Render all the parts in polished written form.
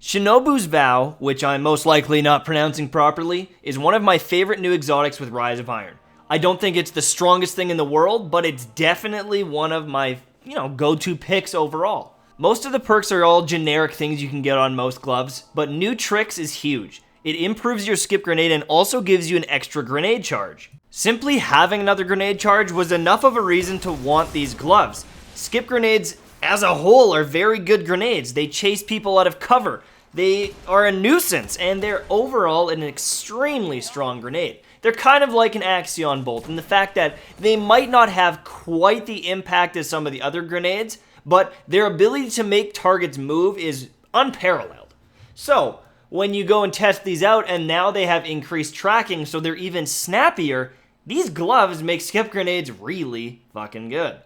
Shinobu's Vow, which I'm most likely not pronouncing properly, is one of my favorite new exotics with Rise of Iron. I don't think it's the strongest thing in the world, but it's definitely one of my, go-to picks overall. Most of the perks are all generic things you can get on most gloves, but new tricks is huge. It improves your skip grenade and also gives you an extra grenade charge. Simply having another grenade charge was enough of a reason to want these gloves. Skip grenades as a whole are very good grenades. They chase people out of cover. They are a nuisance, and they're overall an extremely strong grenade. They're kind of like an Axion Bolt in the fact that they might not have quite the impact as some of the other grenades, but their ability to make targets move is unparalleled. So, when you go and test these out and now they have increased tracking so they're even snappier, these gloves make skip grenades really fucking good.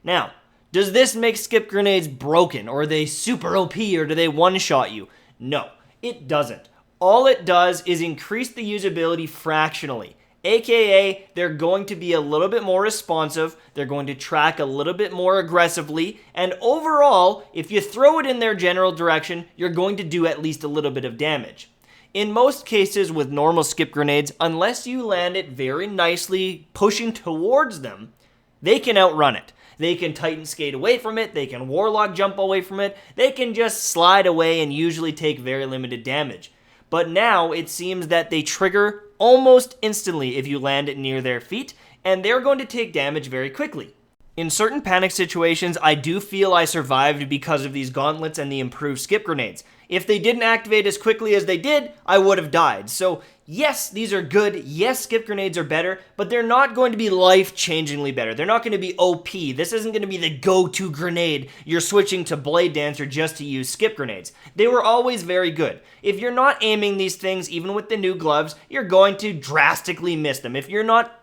Now, does this make skip grenades broken, or are they super OP, or do they one-shot you? No, it doesn't. All it does is increase the usability fractionally, aka they're going to be a little bit more responsive, they're going to track a little bit more aggressively, and overall, if you throw it in their general direction, you're going to do at least a little bit of damage. In most cases with normal skip grenades, unless you land it very nicely pushing towards them, they can outrun it. They can Titan skate away from it, they can Warlock jump away from it, they can just slide away and usually take very limited damage. But now it seems that they trigger almost instantly if you land it near their feet, and they're going to take damage very quickly. In certain panic situations, I do feel I survived because of these gauntlets and the improved skip grenades. If they didn't activate as quickly as they did, I would have died. So yes, these are good. Yes, skip grenades are better, but they're not going to be life-changingly better. They're not going to be OP. This isn't going to be the go-to grenade. You're switching to Blade Dancer just to use skip grenades. They were always very good. If you're not aiming these things, even with the new gloves, you're going to drastically miss them. If you're not,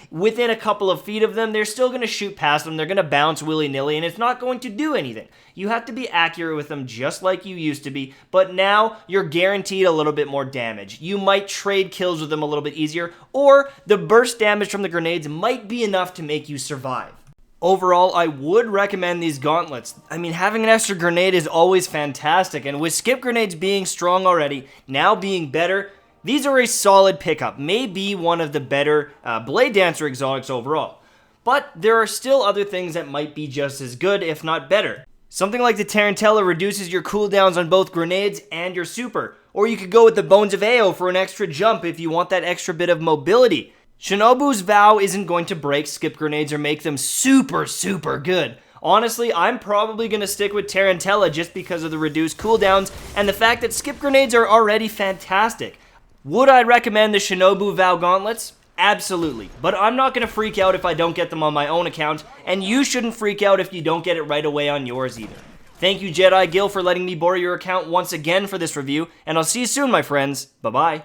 within a couple of feet of them, they're still going to shoot past them. They're going to bounce willy-nilly, and it's not going to do anything. You have to be accurate with them just like you used to be, but now you're guaranteed a little bit more damage. You might trade kills with them a little bit easier, or the burst damage from the grenades might be enough to make you survive. Overall, I would recommend these gauntlets. I mean, having an extra grenade is always fantastic, and with skip grenades being strong already, now being better, these are a solid pickup. Maybe one of the better Blade Dancer exotics overall. But there are still other things that might be just as good, if not better. Something like the Tarantella reduces your cooldowns on both grenades and your super. Or you could go with the Bones of Ao for an extra jump if you want that extra bit of mobility. Shinobu's Vow isn't going to break skip grenades or make them super good. Honestly, I'm probably going to stick with Tarantella just because of the reduced cooldowns and the fact that skip grenades are already fantastic. Would I recommend the Shinobu Vow gauntlets? Absolutely, but I'm not going to freak out if I don't get them on my own account, and you shouldn't freak out if you don't get it right away on yours either. Thank you, Jedi Gil, for letting me borrow your account once again for this review, and I'll see you soon, my friends. Bye-bye.